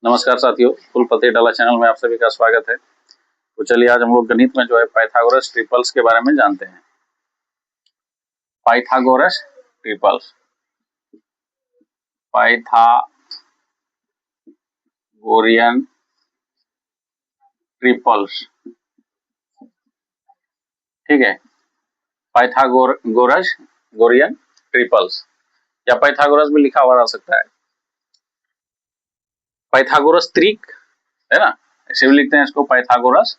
नमस्कार साथियों, फुल पते डाला चैनल में आप सभी का स्वागत है। तो चलिए आज हम लोग गणित में जो है पाइथागोरस ट्रिपल्स के बारे में जानते हैं। पाइथागोरस ट्रिपल्स, पाइथागोरियन ट्रिपल्स, ठीक है। गोरियन ट्रिपल्स या पाइथागोरस भी लिखा हुआ रह सकता है। पाइथागोरस त्रिक है ना, ऐसे भी लिखते हैं इसको पाइथागोरस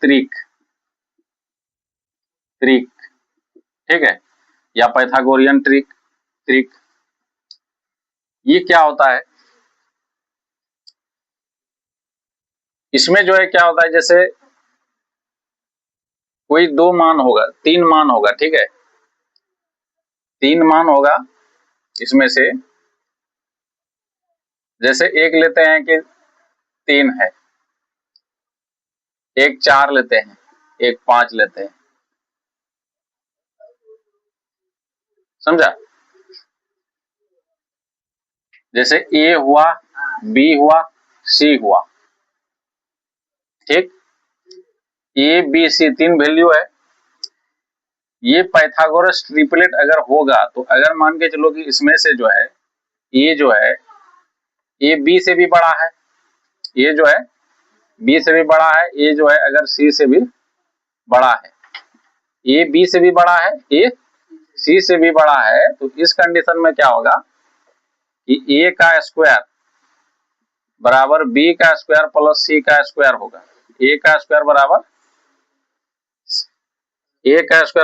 त्रिक, ठीक है, या पाइथागोरियन त्रिक। ये क्या होता है, इसमें जो है क्या होता है, जैसे कोई दो मान होगा, तीन मान होगा, ठीक है, तीन मान होगा इसमें से, जैसे एक लेते हैं कि तीन है, एक चार लेते हैं, एक पांच लेते हैं, समझा। जैसे ए हुआ, बी हुआ, सी हुआ, ठीक। ए बी सी तीन वैल्यू है। ये पाइथागोरस ट्रिपलेट अगर होगा तो अगर मान के चलो कि इसमें से जो है ये जो है ए बी से भी बड़ा है, ये जो है बी से भी बड़ा है, ये जो है अगर सी से भी बड़ा है, ए बी से भी बड़ा है, ए सी से भी बड़ा है, तो इस कंडीशन में क्या होगा कि ए का स्क्वायर बराबर बी का स्क्वायर प्लस सी का स्क्वायर होगा। ए का स्क्वायर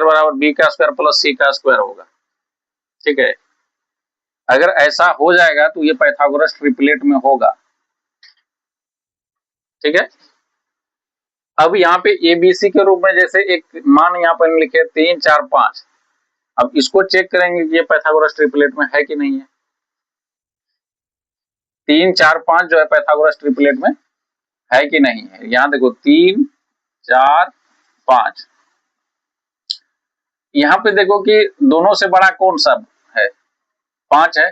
बराबर बी का स्क्वायर प्लस सी का स्क्वायर होगा, ठीक है। अगर ऐसा हो जाएगा तो ये पाइथागोरस ट्रिपलेट में होगा, ठीक है। अब यहाँ पे एबीसी के रूप में जैसे एक मान यहाँ पर लिखे 3 4 5, अब इसको चेक करेंगे कि ये पाइथागोरस ट्रिपलेट में है कि नहीं है। 3 4 5 जो है पाइथागोरस ट्रिपलेट में है कि नहीं है। यहाँ देखो 3 4 5, यहाँ पे देखो कि दोनों से बड़ा कौन सा है, 5 है।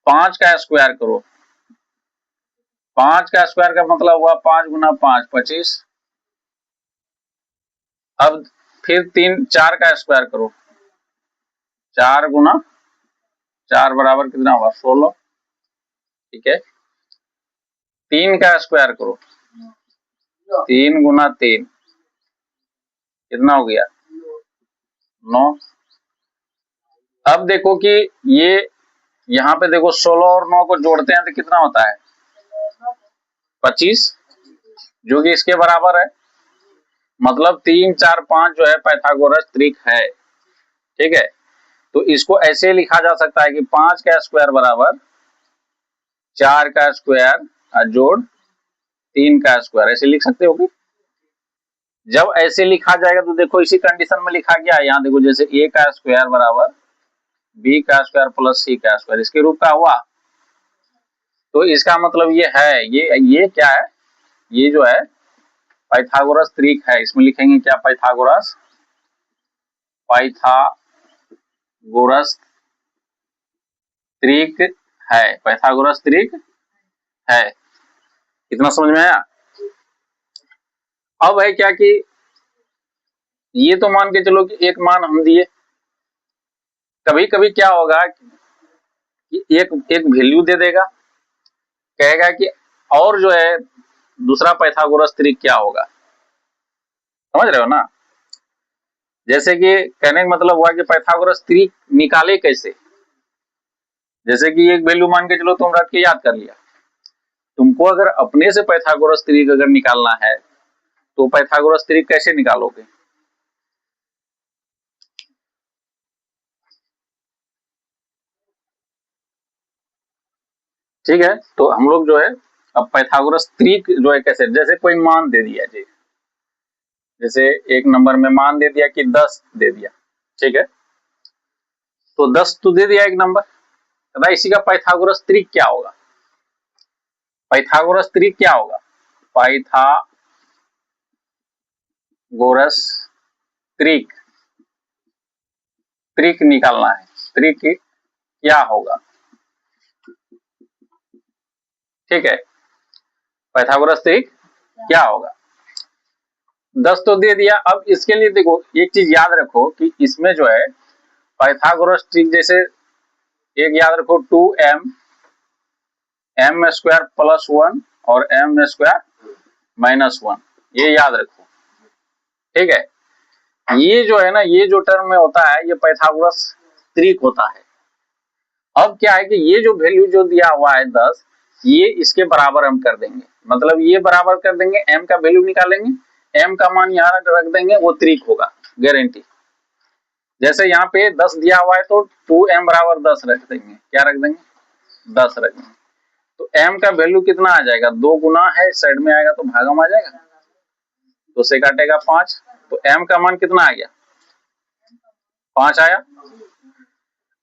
5 का स्क्वायर करो, 5 का स्क्वायर का मतलब हुआ 5 गुना 5 25। अब फिर 3 4 का स्क्वायर करो, 4 गुना 4 बराबर कितना हुआ 16, ठीक है। 3 का स्क्वायर करो, 3 गुना 3 कितना हो गया 9। अब देखो कि ये यहाँ पे देखो 16 और 9 को जोड़ते हैं तो कितना होता है 25, जो कि इसके बराबर है। मतलब 3 4 5 जो है पाइथागोरस त्रिक है, ठीक है। तो इसको ऐसे लिखा जा सकता है कि 5 का स्क्वायर बराबर 4 का स्क्वायर जोड़ 3 का स्क्वायर, ऐसे लिख सकते हो कि जब ऐसे लिखा जाएगा तो देखो इसी कंडीशन में लिखा गया है। यहाँ देखो जैसे ए का स्क्वायर बराबर बी का स्क्वायर प्लस सी का स्क्वायर, इसके रूप का हुआ। तो इसका मतलब ये है, ये क्या है, ये जो है पाइथागोरस त्रिक है। इसमें लिखेंगे क्या, पाइथागोरस त्रिक है, पाइथागोरस त्रिक है। कितना समझ में आया। अब है क्या कि ये तो मान के चलो कि एक मान हम दिए, कभी कभी क्या होगा कि एक वैल्यू दे देगा, कहेगा कि और जो है दूसरा पाइथागोरस त्रिक क्या होगा, समझ रहे हो ना। जैसे कि कहने का मतलब हुआ कि पाइथागोरस त्रिक निकाले कैसे। जैसे कि एक वैल्यू मान के चलो तुम रख के याद कर लिया, तुमको अगर अपने से पाइथागोरस त्रिक अगर निकालना है तो पाइथागोरस त्रिक कैसे निकालोगे। ठीक है, तो हम लोग जो है अब पाइथागोरस त्रिक जो है कैसे, जैसे कोई मान दे दिया जी, जैसे एक नंबर में मान दे दिया कि 10 दे दिया, ठीक है। तो 10 तो दे दिया एक नंबर, तथा इसी का पाइथागोरस त्रिक क्या होगा, पाइथागोरस त्रिक क्या होगा, पाइथागोरस त्रिक निकालना है, त्रिक क्या होगा, ठीक है, पाइथागोरस ट्रिक क्या होगा। 10 तो दे दिया। अब इसके लिए देखो एक चीज याद रखो कि इसमें जो है पाइथागोरस ट्रिक, जैसे एक याद रखो 2m m स्क्वायर प्लस 1 और m स्क्वायर माइनस 1, ये याद रखो, ठीक है। ये जो है ना, ये जो टर्म में होता है ये पाइथागोरस ट्रिक होता है। अब क्या है कि ये जो वैल्यू जो दिया हुआ है 10, ये इसके बराबर हम कर देंगे, मतलब ये बराबर कर देंगे, m का वैल्यू निकालेंगे, m का मान यहाँ रख देंगे, वो ट्रिक होगा गारंटी। जैसे यहाँ पे 10 दिया हुआ है तो 2m बराबर 10 रख देंगे, क्या रख देंगे, 10 रख देंगे। तो m का वैल्यू कितना आ जाएगा, 2 गुना है, साइड में आएगा तो भागम आ जाएगा, तो से काटेगा 5, तो m का मान कितना आ गया, 5 आया।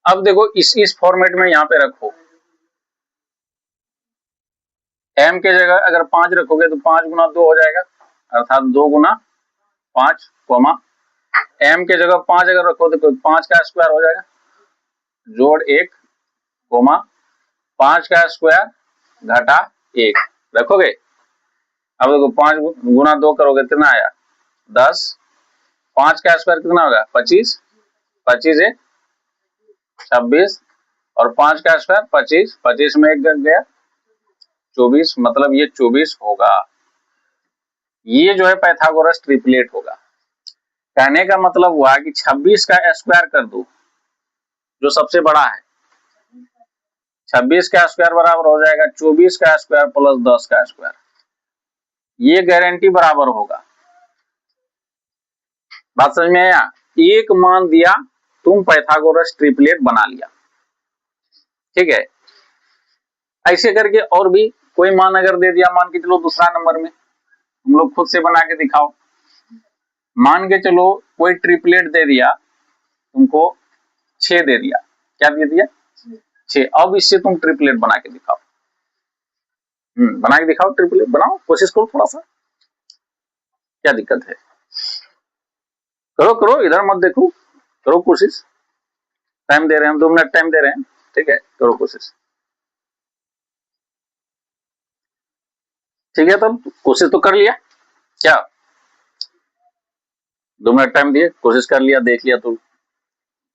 अब देखो इस फॉर्मेट में यहाँ पे रखो, m के जगह अगर 5 रखोगे तो 5 गुना 2 हो जाएगा, अर्थात 2 गुना 5 कोमा m के जगह 5 अगर रखो तो 5 का स्क्वायर हो जाएगा, जोड़ 1 कोमा 5 का स्क्वायर घटा 1 रखोगे। अब देखो 5 गुना 2 करोगे कितना आया, 10, 5 का स्क्वायर कितना होगा, 25, 25 है 26, और 5 का स्क्वायर 25, 25 में 1 गया 24, मतलब ये 24 होगा। ये जो है पाइथागोरस ट्रिपलेट होगा। कहने का मतलब हुआ कि 26 का स्क्वायर कर दो, जो सबसे बड़ा है, 26 का स्क्वायर बराबर हो जाएगा 24 का स्क्वायर प्लस 10 का स्क्वायर, ये गारंटी बराबर होगा। बात समझ में आया, एक मान दिया तुम पाइथागोरस ट्रिपलेट बना लिया, ठीक है। ऐसे करके और भी कोई मान अगर दे दिया, मान के चलो दूसरा नंबर में, तुम लोग खुद से बना के दिखाओ। मान के चलो कोई ट्रिपलेट दे दिया तुमको, 6 दे दिया, क्या दे दिया, 6। अब इससे तुम ट्रिपलेट बना के दिखाओ, बना के दिखाओ, ट्रिपलेट बनाओ, कोशिश करो थोड़ा सा, क्या दिक्कत है, करो करो, इधर मत देखो, करो कोशिश, टाइम दे रहे हैं हम, 2 मिनट टाइम दे रहे हैं, ठीक है, करो कोशिश, ठीक है। तब कोशिश तो कर लिया, क्या 2 मिनट टाइम दिए, कोशिश कर लिया, देख लिया, तो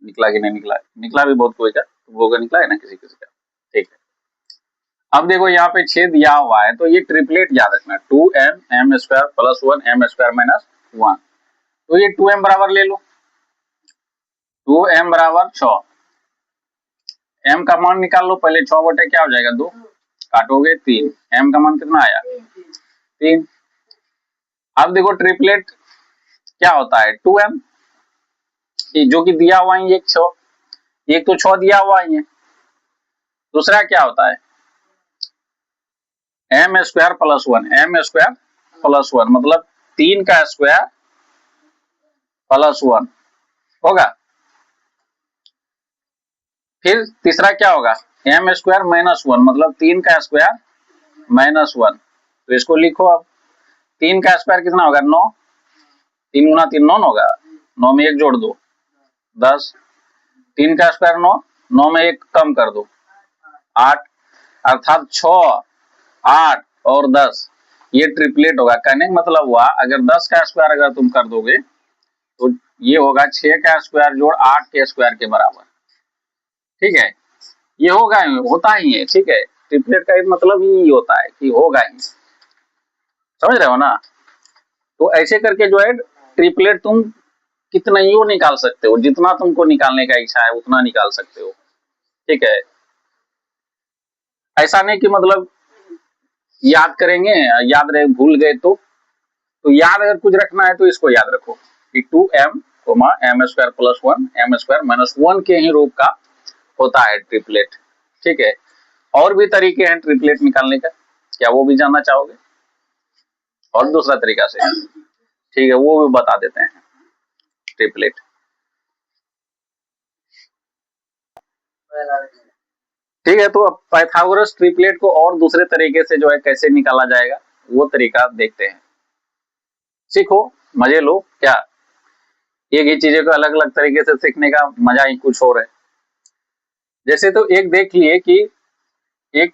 निकला कि नहीं निकला, निकला भी बहुत कोई का, वो का निकला है ना किसी किसी का, ठीक है। अब देखो यहाँ पे 6 दिया हुआ है, तो ये ट्रिपलेट याद रखना, 2m m square plus 1 m square minus 1, तो ये 2m बराबर ले लो, 2m बराबर 6, m का मान निकाल लो पहले, 6 बटे क्या हो जाएगा 2, काटोगे 3, m का मान कितना आया 3। अब देखो ट्रिपलेट क्या होता है, 2m जो कि दिया हुआ है, एक 6, एक तो 6 दिया हुआ है, दूसरा क्या होता है m square plus 1, m square plus 1 मतलब 3 का स्क्वायर प्लस 1 होगा। फिर तीसरा क्या होगा, m स्क्वायर माइनस 1 मतलब 3 का स्क्वायर माइनस 1, तो इसको लिखो। अब 3 का स्क्वायर कितना होगा 9, 3 गुना 3 9 होगा, 9 में 1 जोड़ दो 10, 3 का स्क्वायर 9, 9 में 1 कम कर दो 8, अर्थात 6 8 और 10, ये ट्रिपलेट होगा। कहने का मतलब हुआ अगर 10 का स्क्वायर अगर तुम कर दोगे तो ये होगा 6 का स्क्वायर जोड़ 8 के स्क्वायर के बराबर, ठीक है, ये होगा, होता ही है, ठीक है। ट्रिपलेट का मतलब ही होता है कि होगा ही, समझ रहे हो ना। तो ऐसे करके जो है ट्रिपलेट तुम कितना ही निकाल सकते हो, जितना तुमको निकालने का इच्छा है उतना निकाल सकते हो, ठीक है। ऐसा नहीं कि मतलब याद करेंगे, याद रहे भूल गए तो याद अगर कुछ रखना है तो इसको याद रखो कि 2m m square plus 1 m square minus 1 के ही रूप का होता है ट्रिपलेट, ठीक है। और भी तरीके हैं ट्रिपलेट निकालने का, क्या वो भी जानना चाहोगे, और दूसरा तरीका से, ठीक है, वो भी बता देते हैं ट्रिपलेट, ठीक है। तो अब पाइथागोरस ट्रिपलेट को और दूसरे तरीके से जो है कैसे निकाला जाएगा वो तरीका देखते हैं, सीखो, मजे लो, क्या एक ही चीजें को अलग अलग तरीके से सीखने का मजा ही कुछ और है। जैसे तो एक देख लिए कि एक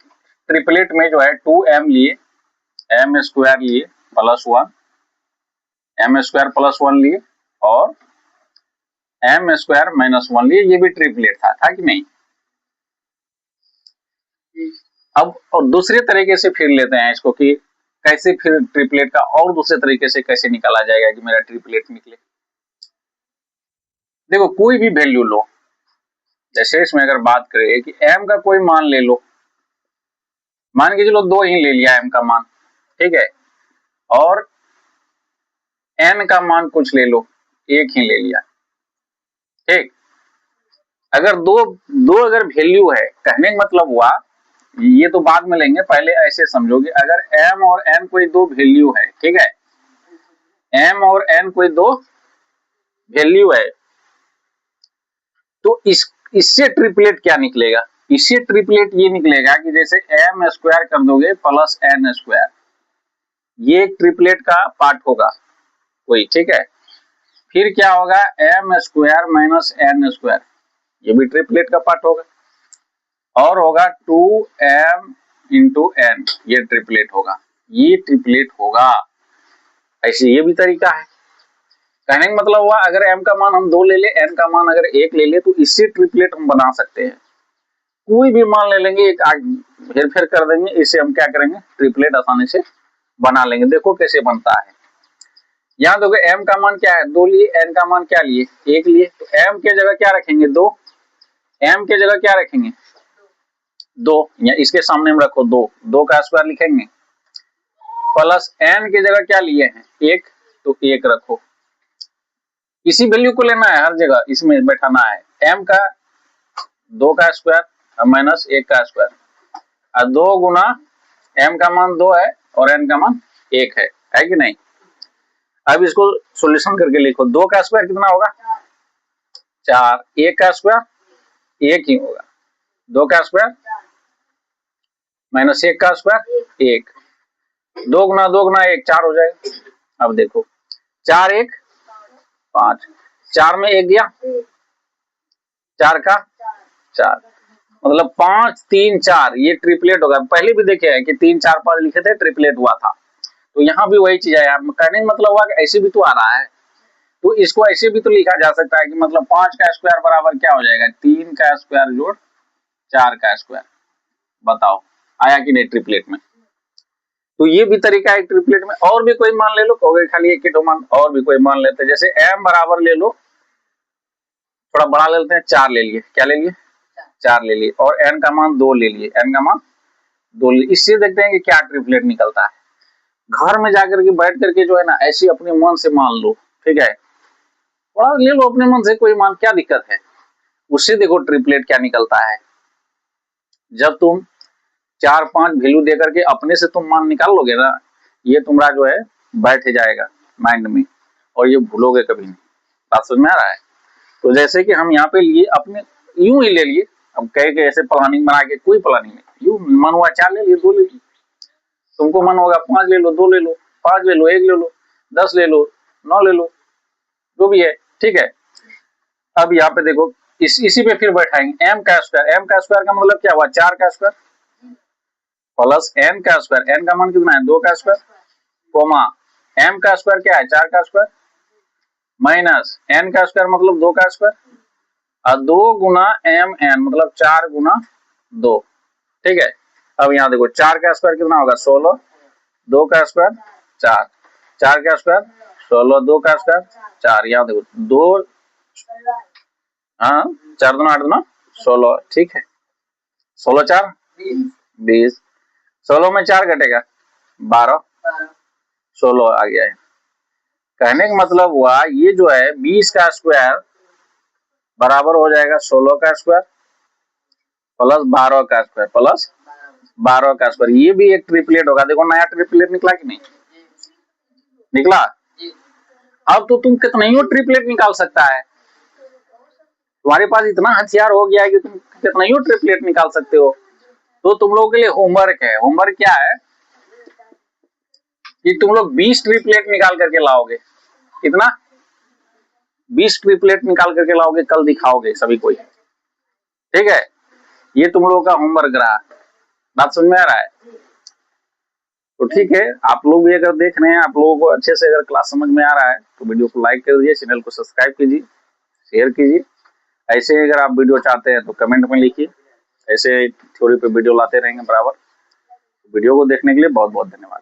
ट्रिपलेट में जो है 2m लिए, m स्क्वायर लिए प्लस 1, m स्क्वायर प्लस 1 लिए और m स्क्वायर माइनस 1 लिए, ये भी ट्रिपलेट था कि नहीं। अब और दूसरे तरीके से फिर लेते हैं इसको कि कैसे फिर ट्रिपलेट का और दूसरे तरीके से कैसे निकाला जाएगा कि मेरा ट्रिपलेट निकले। देखो कोई भी वैल्यू लो, जैसे इसमें अगर बात करें कि m का कोई मान ले लो, मान के चलो 2 ही ले लिया m का मान, ठीक है, और n का मान कुछ ले लो, 1 ही ले लिया, ठीक। अगर दो अगर वैल्यू है, कहने का मतलब हुआ, ये तो बाद में लेंगे, पहले ऐसे समझोगे, अगर m और n कोई दो वैल्यू है, ठीक है, m और n कोई दो वैल्यू है, तो इससे ट्रिपलेट क्या निकलेगा, इससे ट्रिपलेट ये निकलेगा कि जैसे m स्क्वायर कर दोगे प्लस n स्क्वायर, ये एक ट्रिपलेट का पार्ट होगा कोई, ठीक है। फिर क्या होगा, m square minus n square, ये भी ट्रिपलेट का पार्ट होगा, और होगा 2m इंटू n, ये ट्रिपलेट होगा, ये ट्रिपलेट होगा। ऐसे ये भी तरीका है। कहने का मतलब हुआ अगर m का मान हम 2 ले ले, n का मान अगर 1 ले ले, तो इससे ट्रिपलेट हम बना सकते हैं। कोई भी मान ले लेंगे, एक हेर फेर कर देंगे, इसे हम क्या करेंगे, ट्रिपलेट आसानी से बना लेंगे। देखो कैसे बनता है। यहाँ देखो m का मान क्या है, 2 लिए, n का मान क्या लिए, 1 लिए, तो m के जगह क्या रखेंगे, 2, m के जगह क्या रखेंगे, 2, या इसके सामने में रखो 2, 2 का स्क्वायर लिखेंगे, प्लस n की जगह क्या लिए हैं, 1, तो 1 रखो। इसी वैल्यू को लेना है हर जगह, इसमें बैठाना है, m का 2 का स्क्वायर माइनस 1 का स्क्वायर, और 2 गुना m का मान 2 है और n का मान 1 है कि नहीं। अब इसको सॉल्यूशन करके लिखो, 2 का स्क्वायर कितना होगा, 4, 1 का स्क्वायर 1 ही होगा, 2 का स्क्वायर माइनस 1 का स्क्वायर 1, 2 गुना 2 गुना 1 4 हो जाएगा। अब देखो 4 1 5, 4 में 1 गया, 4 का 4, मतलब 5 3 4, ये ट्रिपलेट होगा। पहले भी देखे हैं कि 3 4 5 लिखे थे, ट्रिपलेट हुआ था, तो यहाँ भी वही चीज है यार। कहने का मतलब हुआ कि ऐसे भी तो आ रहा है, तो इसको ऐसे भी तो लिखा जा सकता है कि मतलब 5 का स्क्वायर बराबर क्या हो जाएगा, 3 का स्क्वायर जोड़ 4 का स्क्वायर। बताओ आया कि नहीं ट्रिपलेट में। तो ये भी तरीका है ट्रिपलेट में। और भी कोई मान ले लो, कहोगे खाली एक ही मान, और भी कोई मान लेते हैं, जैसे m बराबर ले लो, थोड़ा बड़ा ले लेते हैं, 4 ले लिए, क्या ले लिए, 4 ले लिए, और n का मान 2 ले लिए, n का मान 2 ले लिए। इससे देखते हैं कि क्या ट्रिपलेट निकलता है। घर में जाकर के बैठ करके जो है ना, ऐसे अपने मन से मान लो, ठीक है, थोड़ा ले लो अपने मन से कोई मान, क्या दिक्कत है, उससे देखो ट्रिपलेट क्या निकलता है। जब तुम 4 5 वैल्यू देकर के अपने से तुम मान निकाल लोगे ना, ये तुम्हारा जो है बैठ जाएगा माइंड में, और ये भूलोगे कभी नहीं। बात समझ में आ रहा है। तो जैसे कि हम यहाँ पे लिए अपने, यूं ही ले लिए, अब कह के ऐसे प्लानिंग बना के कोई प्लानिंग नहीं, यूं मन हुआ 4 ले लिए, 2 ले लिए, तुमको मन होगा 5 ले लो, 2 ले लो, 5 ले लो, 1 ले लो, 10 ले लो, 9 ले लो, जो भी है, ठीक है। अब यहाँ पे देखो इसी पे फिर बैठाएंगे, m का स्क्वायर का मतलब क्या हुआ, 4 का स्क्वायर प्लस n का स्क्वायर, n का मान कितना है, 2 का स्क्वायर, कोमा m का स्क्वायर क्या है, 4 का स्क्वायर, माइनस n का स्क्वायर मतलब 2 का स्क्वायर, और 2 गुना mn मतलब 4 गुना 2, ठीक है। अब यहाँ देखो 4 का स्क्वायर कितना होगा, 16, 2 का स्क्वायर 4, 4 का स्क्वायर 16, 2 का स्क्वायर 4, यहाँ देखो 2, हाँ 4 दूना 8 दूना 16, ठीक है, 16 4 20, 16 में 4 कटेगा 12, 16 आ गया है। कहने का मतलब हुआ ये जो है 20 का स्क्वायर बराबर हो जाएगा 16 का स्क्वायर प्लस 12 का स्क्वायर प्लस 12 का स्क्वायर, ये भी एक ट्रिपलेट होगा। देखो नया ट्रिपलेट निकला कि नहीं निकला। अब तो तुम कितना ही ट्रिपलेट निकाल सकता है, तुम्हारे पास इतना हथियार हो गया है कि तुम कितना ही ट्रिपलेट निकाल सकते हो। तो तुम लोगों के लिए होमवर्क है, होमवर्क क्या है कि तुम लोग 20 ट्रिपलेट निकाल करके लाओगे, कितना 20 ट्रिपलेट निकाल करके लाओगे, कल दिखाओगे सभी को, ठीक है। ये तुम लोगों का होमवर्क रहा। बात समझ में आ रहा है? तो ठीक है, आप लोग भी अगर देख रहे हैं, आप लोगों को अच्छे से अगर क्लास समझ में आ रहा है तो वीडियो को लाइक कर दीजिए, चैनल को सब्सक्राइब कीजिए, शेयर कीजिए। ऐसे अगर आप वीडियो चाहते हैं तो कमेंट में लिखिए। ऐसे थ्योरी पे वीडियो लाते रहेंगे बराबर। वीडियो को देखने के लिए बहुत बहुत धन्यवाद।